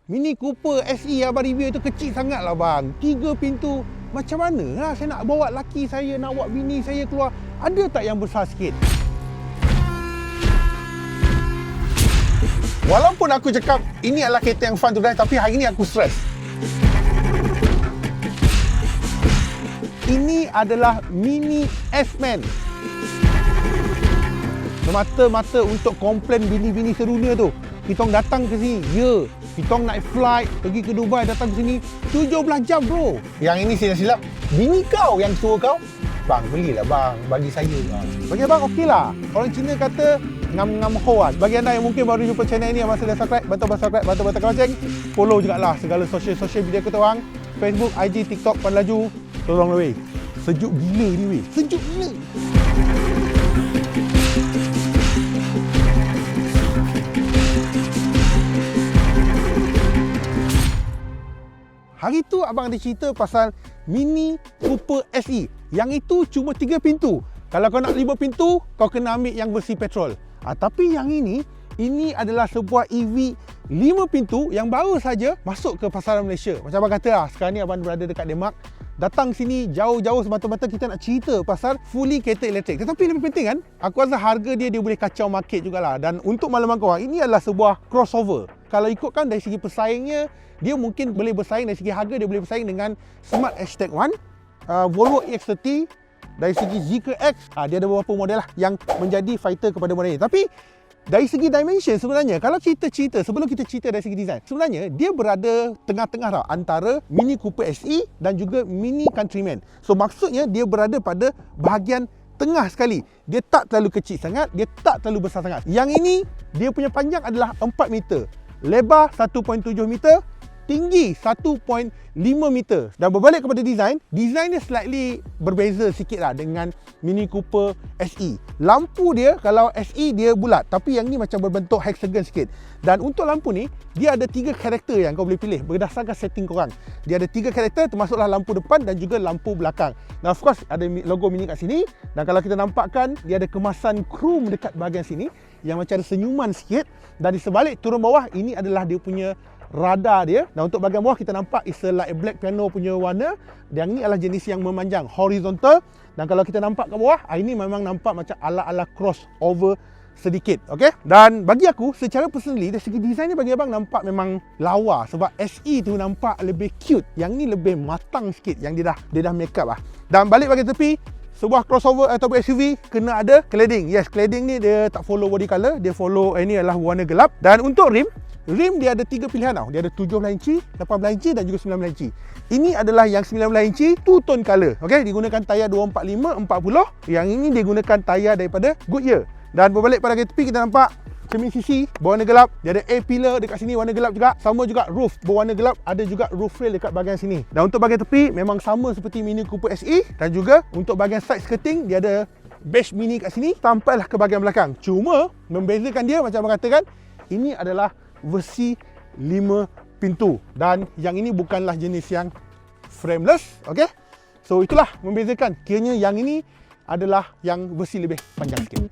Mini Cooper SE abang review itu kecil sangat lah bang. 3 pintu. Macam mana lah saya nak bawa laki saya, nak bawa bini saya keluar. Ada tak yang besar sikit? Walaupun aku cakap ini adalah kereta yang fun to drive, tapi hari ini aku stres. Ini adalah Mini S-Man. Semata-mata untuk komplain bini-bini sedunia tu. Kita datang ke sini, ya. Kita naik flight, pergi ke Dubai, datang ke sini 17 jam bro. Yang ini silap-silap, bini kau yang suruh kau. Bang, belilah bang, bagi saya bang. Bagi abang okey lah. Orang Cina kata ngam-ngam hoan. Bagi anda yang mungkin baru jumpa channel ini, yang masih dah subscribe, bantu subscribe, bantu lonceng. Follow jugalah segala social media kita orang. Facebook, IG, TikTok, Pan Laju. Tolonglah weh. Sejuk gila ni weh. Sejuk gila. Hari tu abang ada cerita pasal Mini Cooper SE. Yang itu cuma 3 pintu. Kalau kau nak 5 pintu, kau kena ambil yang versi petrol. Tapi yang ini adalah sebuah EV 5 pintu yang baru saja masuk ke pasaran Malaysia. Macam abang kata lah, sekarang ni abang berada dekat Denmark. Datang sini jauh-jauh semata-mata kita nak cerita pasal fully kereta elektrik. Tetapi lebih penting kan, aku rasa harga dia boleh kacau market jugalah. Dan untuk makluman korang, ini adalah sebuah crossover. Kalau ikutkan dari segi pesaingnya, dia mungkin boleh bersaing dari segi harga, dia boleh bersaing dengan Smart Hashtag One, Volvo EX30, dari segi Zeekr X, dia ada beberapa model lah yang menjadi fighter kepada model ini. Tapi dari segi dimension sebenarnya, kalau cerita sebelum kita cerita dari segi design, sebenarnya dia berada tengah-tengah tau, antara Mini Cooper SE dan juga Mini Countryman. So maksudnya dia berada pada bahagian tengah sekali. Dia tak terlalu kecil sangat, dia tak terlalu besar sangat. Yang ini, dia punya panjang adalah 4 meter, lebar 1.7 meter, tinggi 1.5 meter. Dan berbalik kepada design dia slightly berbeza sikit lah dengan Mini Cooper SE. Lampu dia, kalau SE dia bulat, tapi yang ni macam berbentuk hexagon sikit. Dan untuk lampu ni, dia ada 3 karakter yang kau boleh pilih berdasarkan setting korang. Dia ada 3 karakter, termasuklah lampu depan dan juga lampu belakang. Dan of course ada logo Mini kat sini. Dan kalau kita nampakkan, dia ada kemasan chrome dekat bahagian sini yang macam ada senyuman sikit. Dan di sebalik turun bawah, ini adalah dia punya radar dia. Dan untuk bahagian bawah kita nampak is like black piano punya warna. Yang ni adalah jenis yang memanjang, horizontal. Dan kalau kita nampak ke bawah, ini memang nampak macam ala-ala crossover sedikit. Okay? Dan bagi aku, secara personally, dari segi design ni bagi abang nampak memang lawa. Sebab SE tu nampak lebih cute. Yang ni lebih matang sikit. Yang dia dah make up lah. Dan balik bahagian tepi, sebuah crossover atau SUV kena ada cladding. Yes, cladding ni dia tak follow body colour. Dia follow, ini adalah warna gelap. Dan untuk rim dia ada 3 pilihan tau. Dia ada 17 inci, 18 inci dan juga 19 inci. Ini adalah yang 19 inci two tone color. Okey, digunakan tayar 245 40. Yang ini dia gunakan tayar daripada Goodyear. Dan berbalik pada tepi kita nampak cermin sisi berwarna gelap. Dia ada A-pillar dekat sini warna gelap juga. Sama juga roof berwarna gelap, ada juga roof rail dekat bahagian sini. Dan untuk bahagian tepi memang sama seperti Mini Cooper SE. Dan juga untuk bahagian side skirting dia ada beige Mini kat sini. Sampailah ke bahagian belakang. Cuma membezakan dia macam abang katakan, ini adalah versi 5 pintu. Dan yang ini bukanlah jenis yang frameless. Okay? So itulah membezakan. Kiranya yang ini adalah yang versi lebih panjang sikit.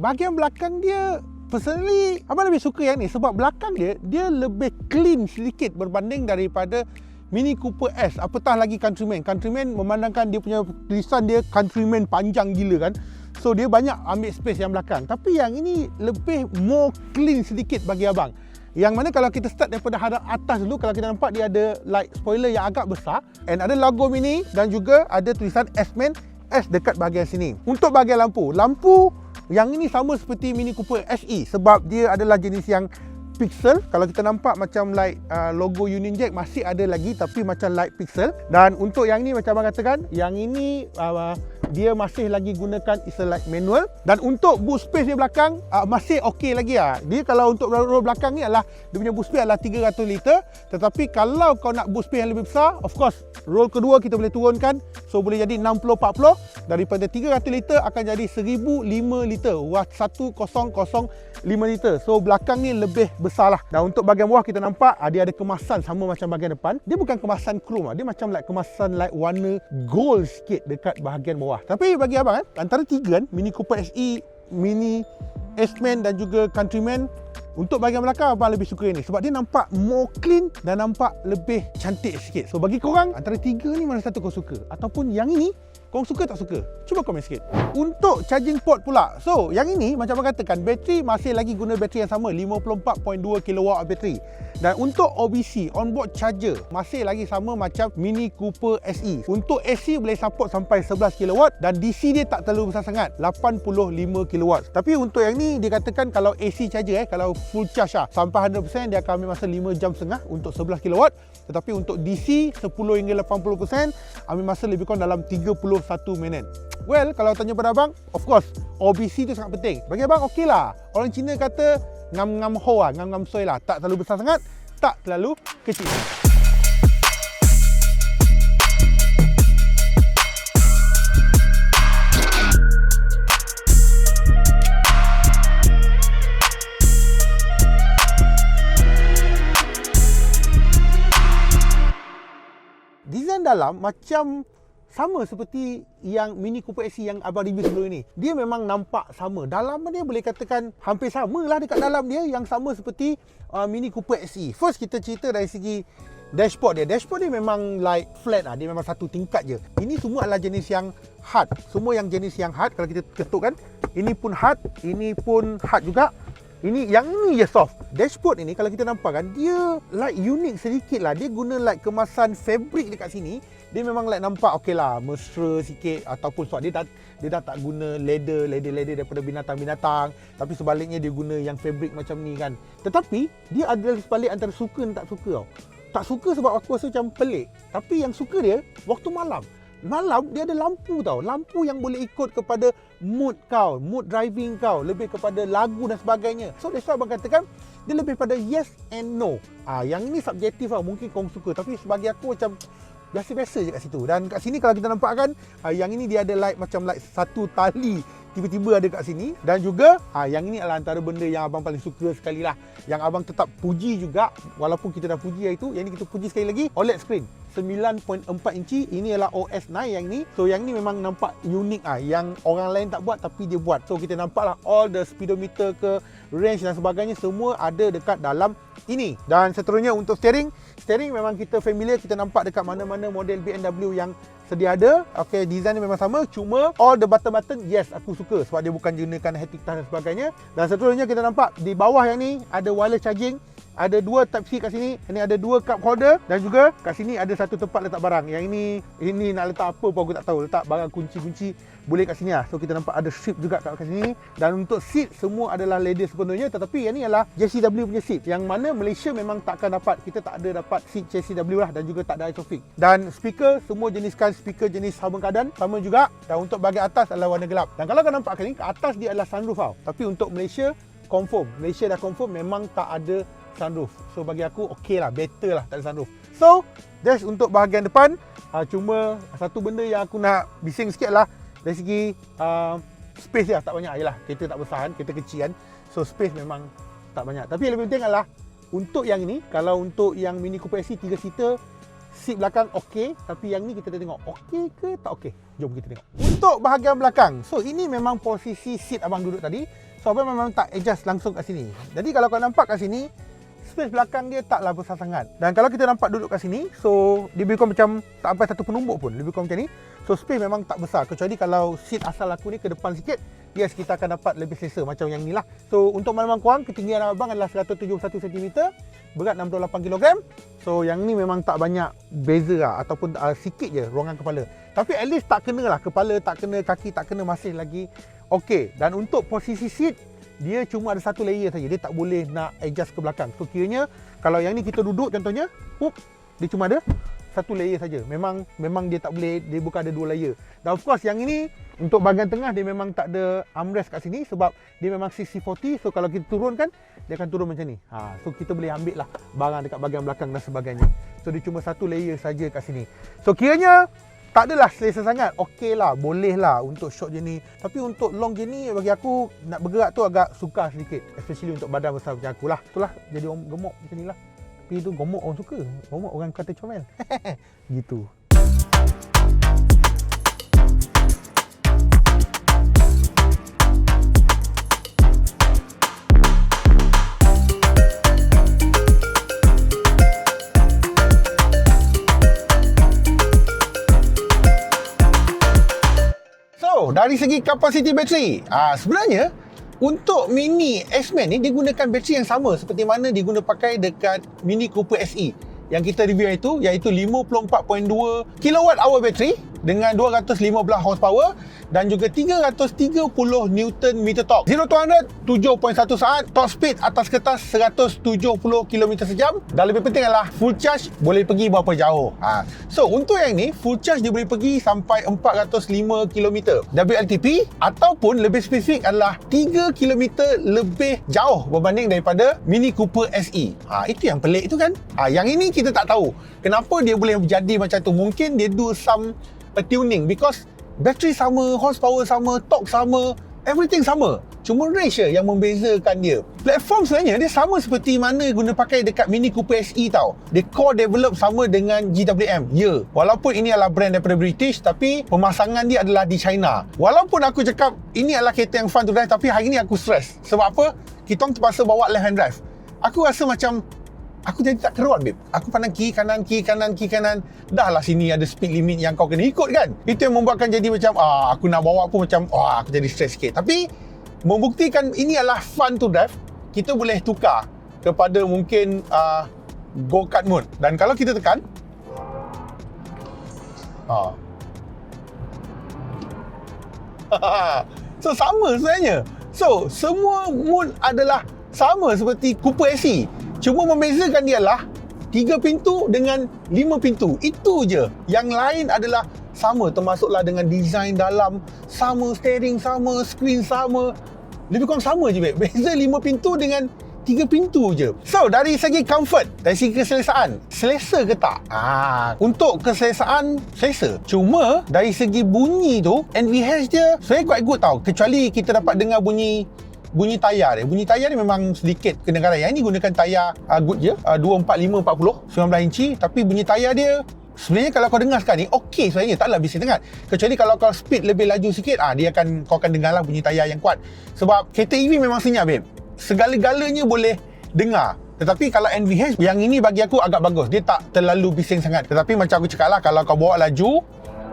Bahagian belakang dia, personally abang lebih suka yang ni sebab belakang dia lebih clean sedikit berbanding daripada Mini Cooper S, apatah lagi Countryman. Countryman memandangkan dia punya tulisan dia Countryman panjang gila kan. So dia banyak ambil space yang belakang. Tapi yang ini lebih more clean sedikit bagi abang. Yang mana kalau kita start daripada hadap atas dulu, kalau kita nampak dia ada light spoiler yang agak besar and ada logo Mini dan juga ada tulisan S-Man S dekat bahagian sini. Untuk bahagian lampu yang ini sama seperti Mini Cooper SE sebab dia adalah jenis yang pixel. Kalau kita nampak macam like logo Union Jack masih ada lagi tapi macam light pixel. Dan untuk yang ni macam abang katakan, yang ini dia masih lagi gunakan like manual. Dan untuk boot space di belakang masih okey lagi lah. Dia kalau untuk roll belakang ni adalah dia punya boot space adalah 300 liter. Tetapi kalau kau nak boot space yang lebih besar, of course roll kedua kita boleh turunkan. So boleh jadi 60-40. Daripada 300 liter akan jadi 1005 liter. Wah, 1005 liter. So belakang ni lebih besar lah. Dan untuk bahagian bawah kita nampak dia ada kemasan sama macam bahagian depan. Dia bukan kemasan chrome, dia macam like kemasan like warna gold sikit dekat bahagian bawah. Tapi bagi abang antara tiga Mini Cooper SE, Mini S-Man dan juga Countryman, untuk bahagian belakang abang lebih suka ini sebab dia nampak more clean dan nampak lebih cantik sikit. So bagi korang antara tiga ni mana satu kau suka? Ataupun yang ini korang suka tak suka? Cuba komen sikit. Untuk charging port pula, so yang ini macam abang katakan, bateri masih lagi guna bateri yang sama, 54.2 kW bateri. Dan untuk OBC, onboard charger, masih lagi sama macam Mini Cooper SE. Untuk AC boleh support sampai 11 kW dan DC dia tak terlalu besar sangat, 85 kW. Tapi untuk yang ni dia katakan kalau AC charger kalau full charge sampai 100% dia akan ambil masa 5 jam setengah untuk 11 kW. Tetapi untuk DC 10 hingga 80% ambil masa lebih kurang dalam 31 minit. Well, kalau tanya pada abang, of course OBC tu sangat penting. Bagi abang okey lah. Orang Cina kata ngam-ngam ho lah, ngam-ngam soy lah. Tak terlalu besar sangat, tak terlalu kecil. Design dalam macam sama seperti yang Mini Cooper SE yang abang review sebelum ini. Dia memang nampak sama. Dalam dia boleh katakan hampir sama lah dekat dalam dia, yang sama seperti Mini Cooper SE. First kita cerita dari segi dashboard dia. Dashboard dia memang like flat lah. Dia memang satu tingkat je. Ini semua adalah jenis yang hard. Semua yang jenis yang hard kalau kita ketuk kan. Ini pun hard, ini pun hard juga. Yang ini je soft. Dashboard ini kalau kita nampak kan, dia like unik sedikit lah. Dia guna like kemasan fabric dekat sini. Dia memang like nampak okey lah, mesra sikit. Ataupun sebab dia dah tak guna leather daripada binatang-binatang. Tapi sebaliknya dia guna yang fabric macam ni kan. Tetapi dia ada sebalik antara suka dan tak suka tau. Tak suka sebab aku rasa macam pelik. Tapi yang suka dia waktu malam. Malam dia ada lampu tau. Lampu yang boleh ikut kepada mood kau, mood driving kau, lebih kepada lagu dan sebagainya. So that's why abang katakan dia lebih pada yes and no. Yang ini subjektif tau. Mungkin kau suka, tapi sebagai aku macam biasa-biasa je kat situ. Dan kat sini kalau kita nampak kan, yang ini dia ada like macam like satu tali tiba-tiba ada kat sini. Dan juga yang ini adalah antara benda yang abang paling suka sekali lah, yang abang tetap puji juga. Walaupun kita dah puji yang itu, yang ini kita puji sekali lagi, OLED screen 9.4 inci. Ini adalah OS 9 yang ni. So yang ni memang nampak unik yang orang lain tak buat tapi dia buat. So kita nampak lah all the speedometer ke range dan sebagainya semua ada dekat dalam ini. Dan seterusnya untuk steering memang kita familiar, kita nampak dekat mana-mana model BMW yang sedia ada. Okay, design memang sama, cuma all the button yes aku suka sebab dia bukan gunakan haptic touch dan sebagainya. Dan seterusnya kita nampak di bawah yang ni ada wireless charging. Ada dua type C kat sini. Ini ada dua cup holder dan juga kat sini ada satu tempat letak barang. Yang ini nak letak apa pun aku tak tahu. Letak barang kunci-kunci boleh kat sini lah. So kita nampak ada strip juga kat sini. Dan untuk seat semua adalah leather sepenuhnya. Tetapi yang ni adalah JCW punya seat, yang mana Malaysia memang takkan dapat. Kita tak ada dapat seat JCW lah. Dan juga tak ada ISOFIX. Dan speaker semua jeniskan speaker jenis carbon cardan sama juga. Dan untuk bahagian atas adalah warna gelap. Dan kalau kau nampak kat ni, kat atas dia adalah sunroof tau. Tapi untuk Malaysia confirm, Malaysia dah confirm memang tak ada sunroof. So bagi aku okey lah, better lah tak ada sunroof. So that's untuk bahagian depan. Cuma satu benda yang aku nak bising sikit lah dari segi space dia tak banyak. Yelah, kereta tak besar kan, kereta kecil kan. So space memang tak banyak. Tapi yang lebih penting adalah untuk yang ini, kalau untuk yang Mini Cooper SE 3 seater, seat belakang okey. Tapi yang ni kita tengok okey ke tak okey. Jom kita tengok. Untuk bahagian belakang, so ini memang posisi seat abang duduk tadi. So abang memang tak adjust langsung kat sini. Jadi kalau kau nampak kat sini, space belakang dia taklah besar sangat. Dan kalau kita nampak duduk kat sini, so dia lebih kurang macam tak sampai satu penumbuk pun, lebih kurang macam ni. So space memang tak besar, kecuali kalau seat asal aku ni ke depan sikit, yes kita akan dapat lebih selesa macam yang ni lah. So untuk malam kurang, ketinggian abang adalah 171 cm, berat 68 kg. So yang ni memang tak banyak beza lah, ataupun sikit je ruangan kepala. Tapi at least tak kena lah, kepala tak kena, kaki tak kena, masih lagi okey. Dan untuk posisi seat, dia cuma ada satu layer saja. Dia tak boleh nak adjust ke belakang. So kiranya kalau yang ni kita duduk contohnya, dia cuma ada satu layer saja. Memang dia tak boleh, dia bukan ada 2 layer. Dan of course yang ini untuk bahagian tengah dia memang tak ada armrest kat sini sebab dia memang CC40. So kalau kita turunkan, dia akan turun macam ni. So kita boleh ambil lah barang dekat bahagian belakang dan sebagainya. So dia cuma satu layer saja kat sini. So kiranya tak adalah selesa sangat. Okey lah, boleh lah untuk short journey. Tapi untuk long journey bagi aku nak bergerak tu agak sukar sedikit. Especially untuk badan besar macam aku lah. Itulah jadi orang gemuk macam ni lah. Tapi itu gemuk orang suka. Gemuk orang kata comel. Gitu. So, dari segi kapasiti bateri, sebenarnya untuk Mini X-Man ni dia gunakan bateri yang sama seperti mana diguna pakai dekat Mini Cooper SE yang kita review iaitu 54.2 kWh bateri dengan 215 horsepower dan juga 330 Nm torque. 0 to 100 7.1 saat, top speed atas kertas 170 km sejam dan lebih penting adalah full charge boleh pergi berapa jauh. So untuk yang ni full charge dia boleh pergi sampai 405 km WLTP ataupun lebih spesifik adalah 3 km lebih jauh berbanding daripada Mini Cooper SE. Itu yang pelik tu kan. Yang ini kita tak tahu kenapa dia boleh jadi macam tu. Mungkin dia do some tuning because bateri sama, horsepower sama, torque sama, everything sama. Cuma range yang membezakan dia. Platform sebenarnya dia sama seperti mana guna pakai dekat Mini Cooper SE tau. Dia core develop sama dengan GWM. Ya, walaupun ini adalah brand daripada British tapi pemasangan dia adalah di China. Walaupun aku cakap ini adalah kereta yang fun to drive tapi hari ni aku stress. Sebab apa? Kita orang terpaksa bawa left hand drive. Aku rasa macam aku jadi tak keruat, babe. Aku pandang kiri kanan. Dah lah sini ada speed limit yang kau kena ikut kan. Itu yang membuatkan jadi macam aku nak bawa pun macam aku jadi stress sikit. Tapi membuktikan ini adalah fun to drive, kita boleh tukar kepada mungkin go-kart mode. Dan kalau kita tekan so sama sebenarnya. So semua mode adalah sama seperti Cooper SE. Cuma membezakan dia lah 3 pintu dengan 5 pintu. Itu je. Yang lain adalah sama, termasuklah dengan design dalam sama, steering sama, screen sama. Lebih kurang sama je, babe. Beza 5 pintu dengan 3 pintu je. So, dari segi comfort, dari segi keselesaan, selesa ke tak? Untuk keselesaan, selesa. Cuma, dari segi bunyi tu, NVH dia sebenarnya quite good tau. Kecuali kita dapat dengar bunyi tayar dia. Bunyi tayar dia memang sedikit kedengaran. Yang ini gunakan tayar good je, 245 40 19 inci, tapi bunyi tayar dia sebenarnya kalau kau dengar sekarang ni okey sebenarnya, taklah bising sangat. Kecuali kalau kau speed lebih laju sikit, kau akan dengarlah bunyi tayar yang kuat. Sebab kereta EV memang senyap, babe. Segala-galanya boleh dengar. Tetapi kalau NVH yang ini bagi aku agak bagus. Dia tak terlalu bising sangat. Tetapi macam aku cakap lah, kalau kau bawa laju,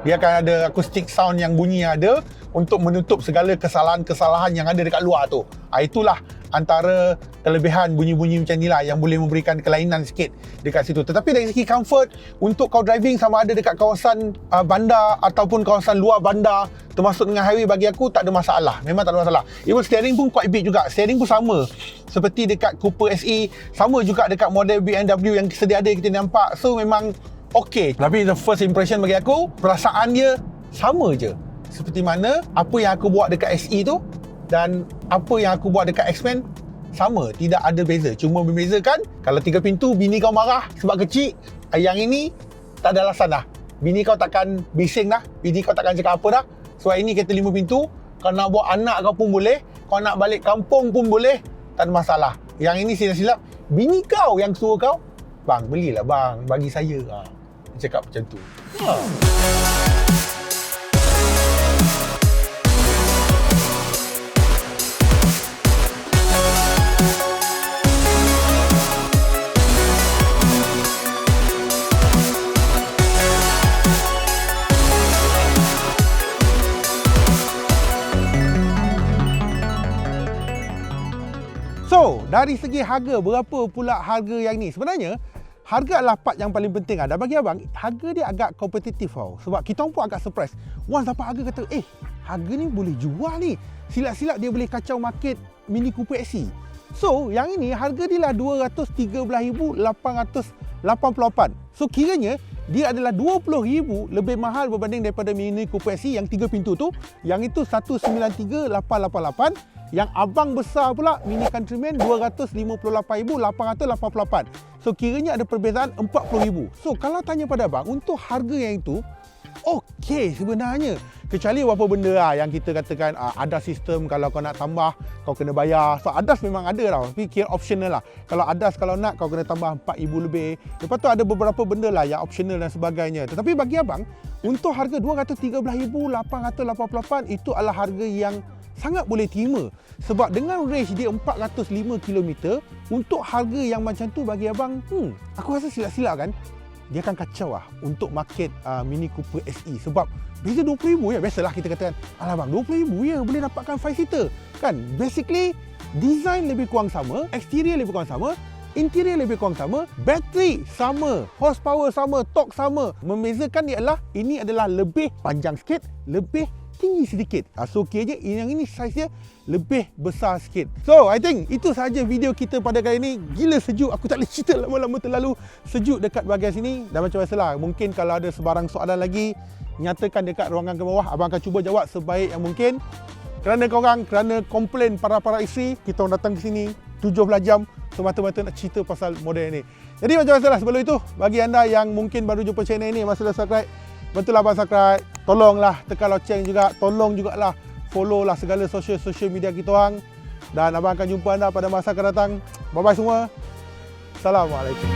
dia akan ada acoustic sound yang bunyi yang ada untuk menutup segala kesalahan-kesalahan yang ada dekat luar tu. Itulah antara kelebihan bunyi-bunyi macam ni lah yang boleh memberikan kelainan sikit dekat situ. Tetapi dari segi comfort, untuk kau driving sama ada dekat kawasan bandar ataupun kawasan luar bandar, termasuk dengan highway, bagi aku tak ada masalah. Memang tak ada masalah. Even steering pun quite big juga. Steering pun sama seperti dekat Cooper SE, sama juga dekat model BMW yang sedia ada kita nampak. So memang okey. Tapi the first impression bagi aku, perasaan dia sama je seperti mana apa yang aku buat dekat SE tu dan apa yang aku buat dekat X-Man sama, tidak ada beza. Cuma membezakan kalau 3 pintu bini kau marah sebab kecil, yang ini tak ada alasan dah. Bini kau takkan bising dah, bini kau takkan cakap apa dah. Sebab ini kereta 5 pintu, kau nak bawa anak kau pun boleh, kau nak balik kampung pun boleh, tak ada masalah. Yang ini silap-silap bini kau yang suruh kau, bang belilah bang, bagi saya. Cakap macam tu. So, dari segi harga, berapa pula harga yang ni? Sebenarnya, harga adalah part yang paling penting. Dan bagi abang, harga dia agak kompetitif tau. Sebab kita pun agak surprise. Once dapat harga kata, harga ni boleh jual ni. Silap-silap dia boleh kacau market Mini Cooper SE. So, yang ini harga dia lah 213,888. So, kiranya dia adalah 20,000 lebih mahal berbanding daripada Mini Cooper SE yang 3 pintu tu. Yang itu 193,888. Yang abang besar pula Mini Countryman 258,888. So kiranya ada perbezaan 40,000. So kalau tanya pada abang, untuk harga yang itu okey sebenarnya. Kecuali beberapa benda lah yang kita katakan ada sistem kalau kau nak tambah kau kena bayar. So ADAS memang ada lah, tapi kira optional lah. Kalau ADAS kalau nak kau kena tambah 4,000 lebih. Lepas tu ada beberapa benda lah yang optional dan sebagainya. Tetapi bagi abang, untuk harga 213,888 itu adalah harga yang sangat boleh terima. Sebab dengan range dia 405 km, untuk harga yang macam tu bagi abang, aku rasa silap-silap kan. Dia akan kacau lah untuk market Mini Cooper SE. Sebab beza 20,000 ya. Biasalah kita katakan, alah bang, 20,000 ya boleh dapatkan 5-seater. Kan, basically, design lebih kurang sama, exterior lebih kurang sama, interior lebih kurang sama, bateri sama, horsepower sama, torque sama. Membezakan dia adalah, ini adalah lebih panjang sikit, lebih tinggi sedikit. So okey je, yang ini saiz dia lebih besar sikit. So I think itu sahaja video kita pada kali ini. Gila sejuk, aku tak boleh cerita lama-lama, terlalu sejuk dekat bahagian sini. Dan macam biasalah, mungkin kalau ada sebarang soalan lagi, nyatakan dekat ruangan ke bawah. Abang akan cuba jawab sebaik yang mungkin. Kerana komplain para isteri, kita orang datang ke sini 17 jam semata-mata nak cerita pasal model ini. Jadi macam biasalah, sebelum itu, bagi anda yang mungkin baru jumpa channel ini, masih dah subscribe, betul abang subscribe, tolonglah tekan loceng juga, tolong jugalah follow lah segala social media kita orang. Dan abang akan jumpa anda pada masa akan datang. Bye bye semua. Assalamualaikum.